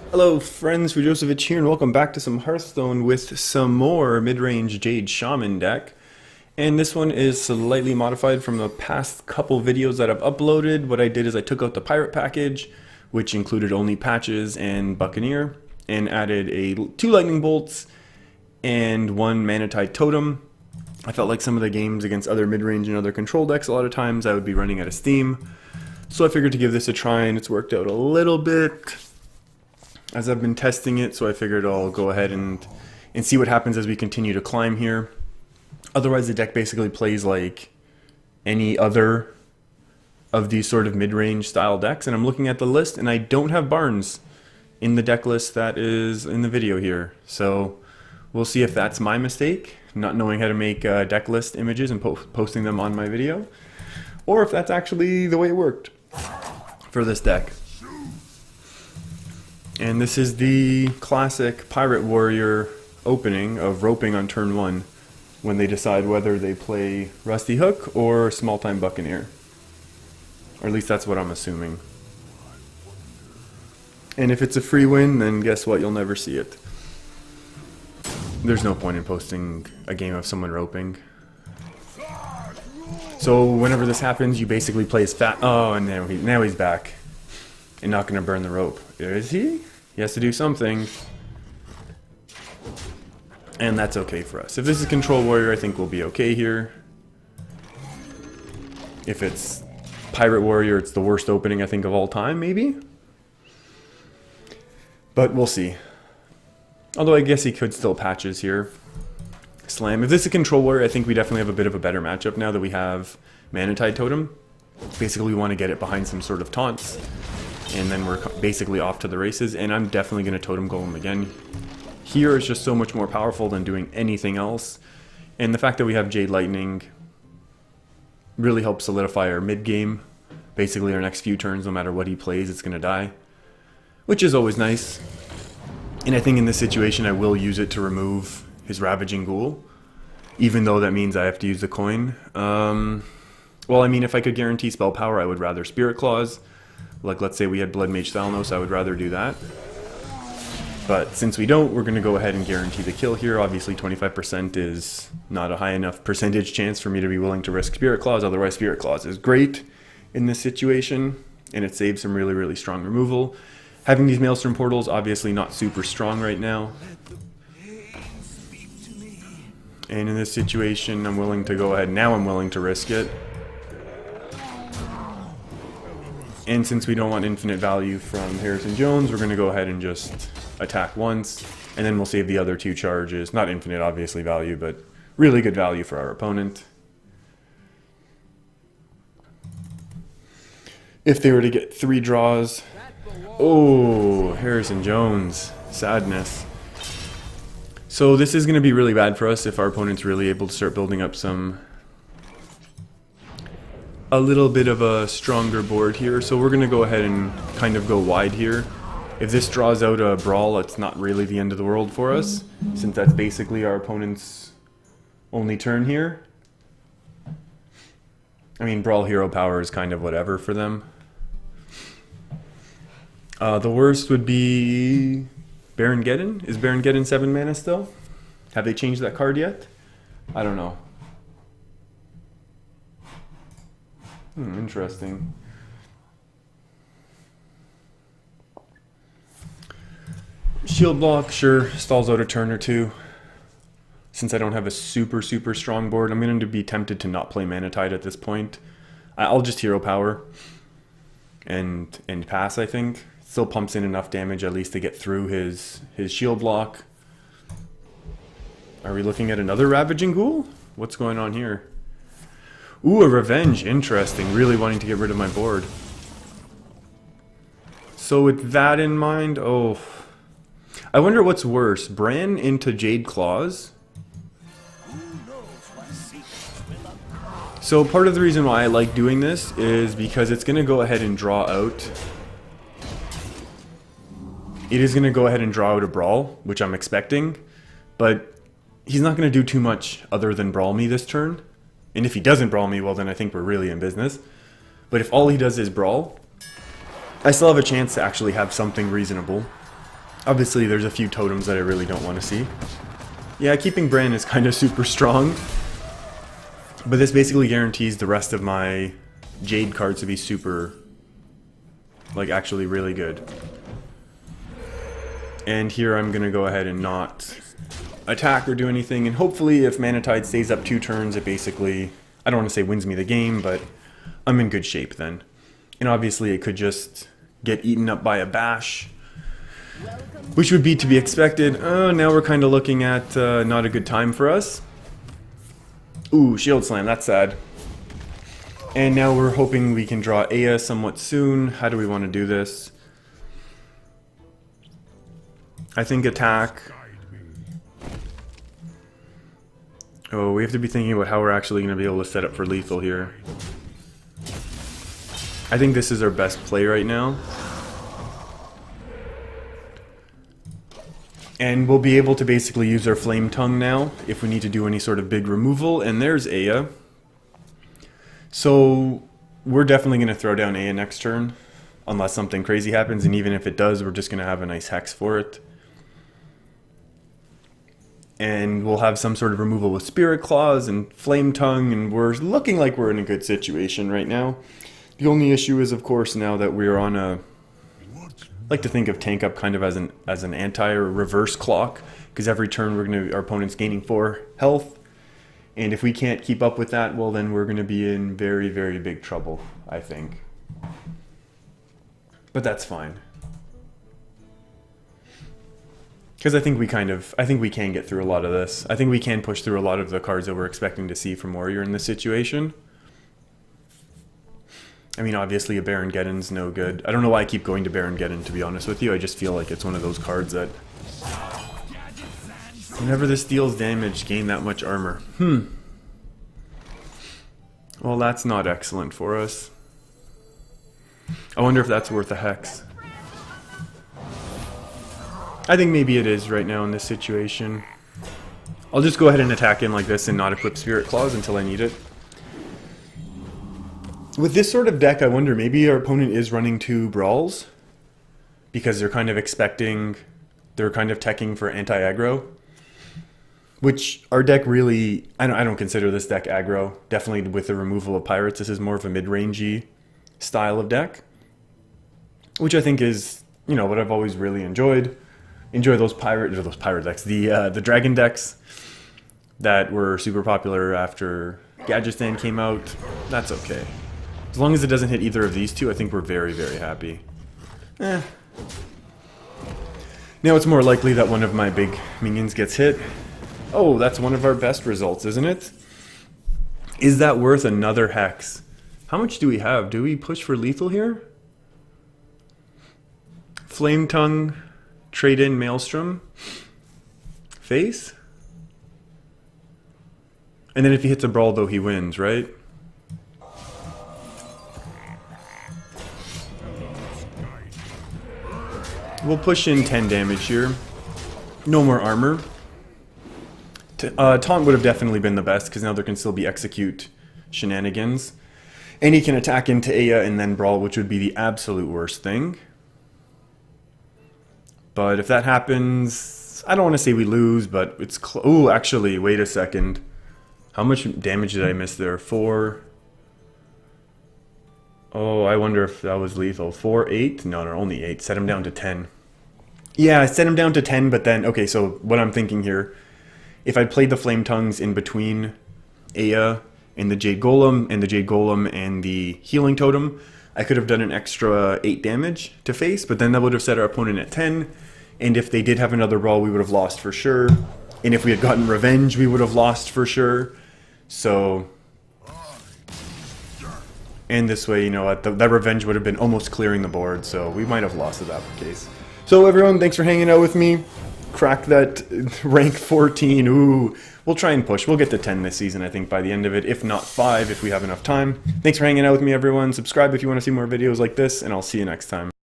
Hello friends, Fujosevich here and welcome back to some Hearthstone with some more mid-range Jade Shaman deck. And this one is slightly modified from the past couple videos that I've uploaded. What I did is I took out the pirate package, which included only patches and Buccaneer, and added two lightning bolts and one Manatide Totem. I felt like some of the games against other mid-range and other control decks, a lot of times I would be running out of steam. So I figured to give this a try, and it's worked out a little bit as I've been testing it, so I figured I'll go ahead and see what happens as we continue to climb here. Otherwise, the deck basically plays like any other of these sort of mid-range style decks, and I'm looking at the list, and I don't have Barnes in the deck list that is in the video here. So we'll see if that's my mistake, not knowing how to make deck list images and posting them on my video, or if that's actually the way it worked for this deck. And this is the classic Pirate Warrior opening of roping on turn 1 when they decide whether they play Rusty Hook or Small Time Buccaneer. Or at least that's what I'm assuming. And if it's a free win, then guess what? You'll never see it. There's no point in posting a game of someone roping. So whenever this happens, you basically play as fat. Oh, and now he's back. And not going to burn the rope. Is he? He has to do something. And that's okay for us. If this is Control Warrior, I think we'll be okay here. If it's Pirate Warrior, it's the worst opening I think of all time, maybe? But we'll see. Although I guess he could still patches here. Slam. If this is Control Warrior, I think we definitely have a bit of a better matchup now that we have Manatide Totem. Basically, we want to get it behind some sort of taunts. And then we're basically off to the races, and I'm definitely going to Totem Golem again. Here is just so much more powerful than doing anything else, and the fact that we have Jade Lightning really helps solidify our mid-game. Basically our next few turns, no matter what he plays, it's going to die, which is always nice. And I think in this situation I will use it to remove his Ravaging Ghoul, even though that means I have to use the coin. Well, I mean, if I could guarantee spell power, I would rather Spirit Claws. Like, let's say we had Blood Mage Thalnos, I would rather do that. But since we don't, we're going to go ahead and guarantee the kill here. Obviously, 25% is not a high enough percentage chance for me to be willing to risk Spirit Claws. Otherwise, Spirit Claws is great in this situation, and it saves some really, really strong removal. Having these Maelstrom Portals, obviously not super strong right now. And in this situation, I'm willing to go ahead. Now I'm willing to risk it. And since we don't want infinite value from Harrison Jones, we're going to go ahead and just attack once, and then we'll save the other 2 charges. Not infinite, obviously, value, but really good value for our opponent. If they were to get 3 draws... Oh, Harrison Jones. Sadness. So this is going to be really bad for us if our opponent's really able to start building up a little bit of a stronger board here, so we're going to go ahead and kind of go wide here. If this draws out a Brawl, it's not really the end of the world for us, since that's basically our opponent's only turn here. I mean, Brawl Hero Power is kind of whatever for them. The worst would be Baron Geddon. Is Baron Geddon 7 mana still? Have they changed that card yet? I don't know. Interesting. Shield block, sure, stalls out a turn or 2. Since I don't have a super strong board, I'm going to be tempted to not play Manatide at this point. I'll just Hero Power and pass, I think. Still pumps in enough damage at least to get through his shield block. Are we looking at another Ravaging Ghoul? What's going on here? Ooh, a Revenge. Interesting. Really wanting to get rid of my board. So with that in mind, oh... I wonder what's worse, Bran into Jade Claws? So part of the reason why I like doing this is because it's going to go ahead and draw out... It is going to go ahead and draw out a Brawl, which I'm expecting. But he's not going to do too much other than Brawl me this turn. And if he doesn't Brawl me, well then I think we're really in business. But if all he does is Brawl, I still have a chance to actually have something reasonable. Obviously, there's a few totems that I really don't want to see. Yeah, keeping Bran is kind of super strong. But this basically guarantees the rest of my Jade cards to be super, like, actually really good. And here I'm going to go ahead and not attack or do anything. And hopefully if Mana Tide stays up 2 turns, it basically, I don't want to say wins me the game, but I'm in good shape then. And obviously it could just get eaten up by a bash, which would be to be expected. Now we're kind of looking at not a good time for us. Ooh, Shield Slam, that's sad. And now we're hoping we can draw Aya somewhat soon. How do we want to do this? I think attack. Oh, we have to be thinking about how we're actually going to be able to set up for lethal here. I think this is our best play right now. And we'll be able to basically use our Flame Tongue now if we need to do any sort of big removal. And there's Aya. So we're definitely going to throw down Aya next turn. Unless something crazy happens. And even if it does, we're just going to have a nice Hex for it. And we'll have some sort of removal with Spirit Claws and Flame Tongue. And we're looking like we're in a good situation right now. The only issue is, of course, now that we're on a... I like to think of Tank Up kind of as an anti or reverse clock, because every turn our opponent's gaining 4 health, and if we can't keep up with that, well then we're going to be in very, very big trouble, I think. But that's fine, because I think we can get through a lot of this. I think we can push through a lot of the cards that we're expecting to see from Warrior in this situation. I mean, obviously a Baron Geddon's no good. I don't know why I keep going to Baron Geddon, to be honest with you. I just feel like it's one of those cards that... whenever this deals damage, gain that much armor. Well, that's not excellent for us. I wonder if that's worth a Hex. I think maybe it is right now in this situation. I'll just go ahead and attack in like this and not equip Spirit Claws until I need it. With this sort of deck, I wonder, maybe our opponent is running 2 Brawls because they're kind of expecting, they're kind of teching for anti-aggro, which our deck really, I don't consider this deck aggro. Definitely with the removal of Pirates, this is more of a mid-rangey style of deck, which I think is, you know, what I've always really enjoyed. Enjoy those pirate decks, the dragon decks that were super popular after Gadgetzan came out. That's okay. As long as it doesn't hit either of these two, I think we're very, very happy. Now it's more likely that one of my big minions gets hit. Oh, that's one of our best results, isn't it? Is that worth another Hex? How much do we have? Do we push for lethal here? Flame Tongue, trade in Maelstrom, face? And then if he hits a Brawl, though, he wins, right? We'll push in 10 damage here. No more armor. Taunt would have definitely been the best, because now there can still be execute shenanigans. And he can attack into Aya and then Brawl, which would be the absolute worst thing. But if that happens, I don't want to say we lose, but it's oh, actually, wait a second. How much damage did I miss there? 4... Oh, I wonder if that was lethal. 4, 8? No, only 8. Set him down to 10. Yeah, I set him down to 10, but then... Okay, so what I'm thinking here... If I'd played the Flame Tongues in between Aya and the Jade Golem, and the Healing Totem, I could have done an extra 8 damage to face, but then that would have set our opponent at 10, and if they did have another Brawl, we would have lost for sure. And if we had gotten Revenge, we would have lost for sure. So... And this way, you know what, that Revenge would have been almost clearing the board, so we might have lost in that case. So everyone, thanks for hanging out with me. Crack that rank 14. Ooh, we'll try and push. We'll get to 10 this season, I think, by the end of it, if not 5, if we have enough time. Thanks for hanging out with me, everyone. Subscribe if you want to see more videos like this, and I'll see you next time.